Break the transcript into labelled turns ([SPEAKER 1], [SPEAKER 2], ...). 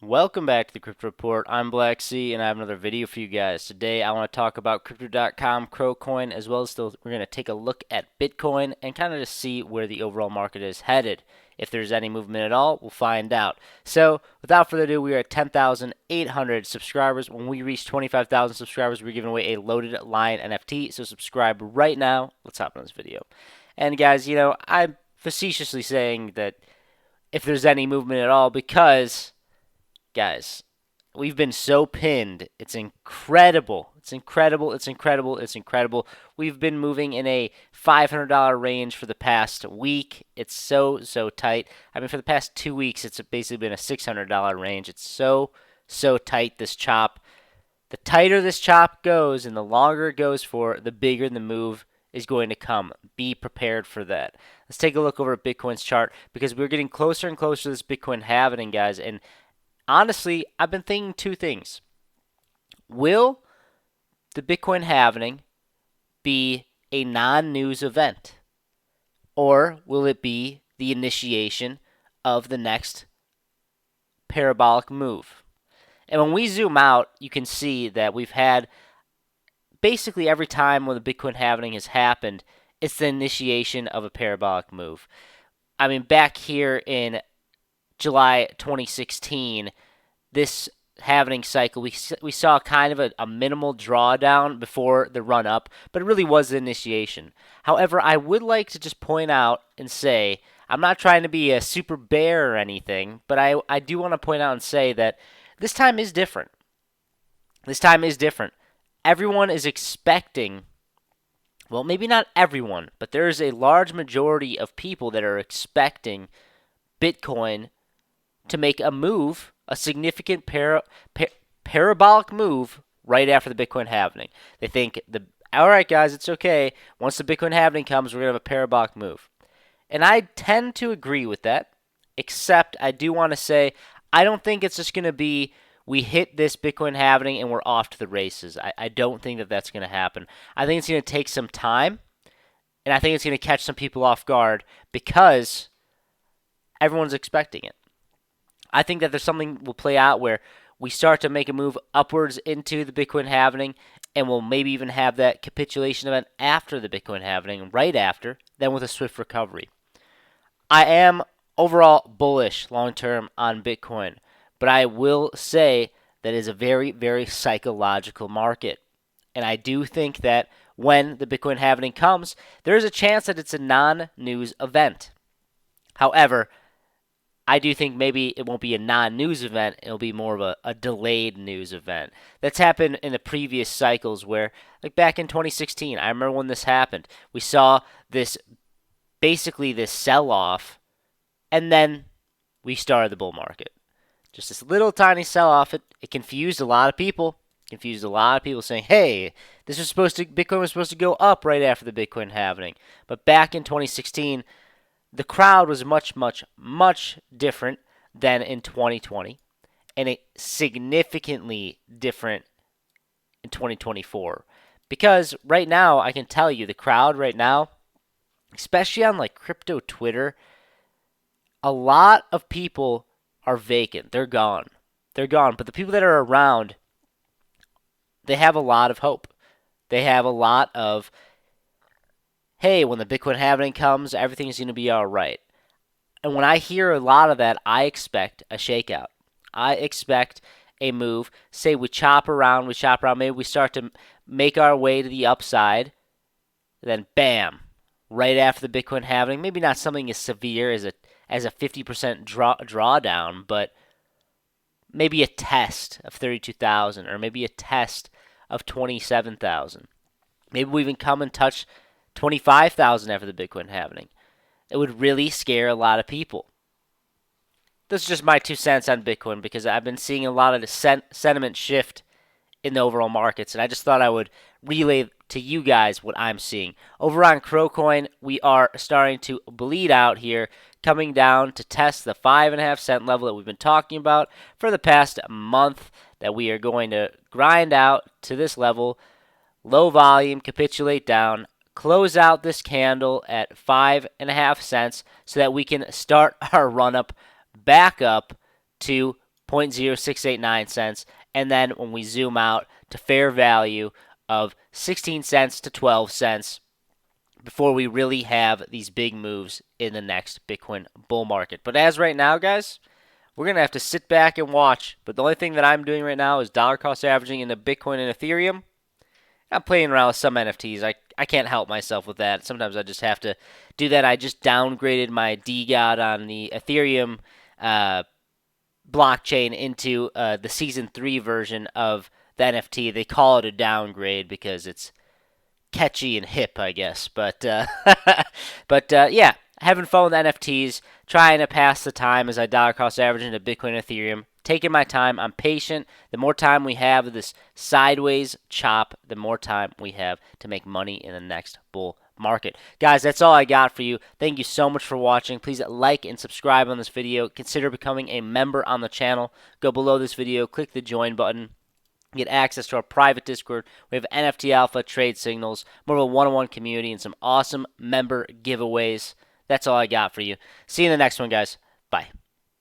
[SPEAKER 1] Welcome back to the Crypto Report. I'm Black Sea, and I have another video for you guys. Today, I want to talk about Crypto.com, Crowcoin, as well as we're going to take a look at Bitcoin and kind of just see where the overall market is headed. If there's any movement at all, we'll find out. So, without further ado, we are at 10,800 subscribers. When we reach 25,000 subscribers, we're giving away a loaded lion NFT. So, subscribe right now. Let's hop on this video. And guys, I'm facetiously saying that if there's any movement at all, because guys, we've been so pinned. It's incredible. It's incredible. It's incredible. It's incredible. We've been moving in a $500 range for the past week. It's so tight. I mean, for the past 2 weeks, it's basically been a $600 range. It's so tight, this chop. The tighter this chop goes and the longer it goes for, the bigger the move is going to come. Be prepared for that. Let's take a look over at Bitcoin's chart because we're getting closer and closer to this Bitcoin halving, guys. And honestly, I've been thinking two things. Will the Bitcoin halving be a non-news event? Or will it be the initiation of the next parabolic move? And when we zoom out, you can see that we've had basically every time when the Bitcoin halving has happened, it's the initiation of a parabolic move. I mean, back here in July 2016, this halving cycle, we saw kind of a minimal drawdown before the run up, but it really was the initiation. However, I would like to just point out and say, I'm not trying to be a super bear or anything, but I do want to point out and say that this time is different. This time is different. Everyone is expecting, well, maybe not everyone, but there is a large majority of people that are expecting Bitcoin to make a move, a significant parabolic move right after the Bitcoin halving. They think, all right, guys, it's okay. Once the Bitcoin halving comes, we're going to have a parabolic move. And I tend to agree with that, except I do want to say I don't think it's just going to be we hit this Bitcoin halving and we're off to the races. I don't think that that's going to happen. I think it's going to take some time, and I think it's going to catch some people off guard because everyone's expecting it. I think that there's something will play out where we start to make a move upwards into the Bitcoin halving, and we'll maybe even have that capitulation event after the Bitcoin halving, right after, then with a swift recovery. I am overall bullish long term on Bitcoin, but I will say that it is a very, very psychological market. And I do think that when the Bitcoin halving comes, there is a chance that it's a non-news event. However, I do think maybe it won't be a non-news event. It'll be more of a delayed news event. That's happened in the previous cycles where, like back in 2016, I remember when this happened. We saw basically this sell-off, and then we started the bull market. Just this little tiny sell-off. It confused a lot of people. Confused a lot of people saying, hey, Bitcoin was supposed to go up right after the Bitcoin halving. But back in 2016, the crowd was much, much, much different than in 2020, and it significantly different in 2024. Because right now, I can tell you, the crowd right now, especially on like crypto Twitter, a lot of people are vacant. They're gone. They're gone. But the people that are around, they have a lot of hope. They have a lot of, hey, when the Bitcoin halving comes, everything's going to be all right. And when I hear a lot of that, I expect a shakeout. I expect a move. Say we chop around, maybe we start to make our way to the upside, then bam, right after the Bitcoin halving, maybe not something as severe as a 50% drawdown, but maybe a test of 32,000 or maybe a test of 27,000. Maybe we even come and touch 25,000 after the Bitcoin halving. It would really scare a lot of people. This is just my 2 cents on Bitcoin because I've been seeing a lot of the sentiment shift in the overall markets, and I just thought I would relay to you guys what I'm seeing. Over on Crowcoin, we are starting to bleed out here, coming down to test the 5.5 cent level that we've been talking about for the past month, that we are going to grind out to this level, low volume, capitulate down, close out this candle at 5.5 cents so that we can start our run up back up to 0.0689 cents. And then when we zoom out to fair value of 16 cents to 12 cents before we really have these big moves in the next Bitcoin bull market. But as right now, guys, we're going to have to sit back and watch. But the only thing that I'm doing right now is dollar cost averaging into Bitcoin and Ethereum. I'm playing around with some NFTs. I can't help myself with that. Sometimes I just have to do that. I just downgraded my DeGod on the Ethereum blockchain into the Season 3 version of the NFT. They call it a downgrade because it's catchy and hip, I guess. But yeah, having fun with NFTs, trying to pass the time as I dollar cost average into Bitcoin and Ethereum. Taking my time. I'm patient. The more time we have of this sideways chop, the more time we have to make money in the next bull market. Guys, that's all I got for you. Thank you so much for watching. Please like and subscribe on this video. Consider becoming a member on the channel. Go below this video, click the join button. Get access to our private Discord. We have NFT Alpha, trade signals, more of a one-on-one community, and some awesome member giveaways. That's all I got for you. See you in the next one, guys. Bye.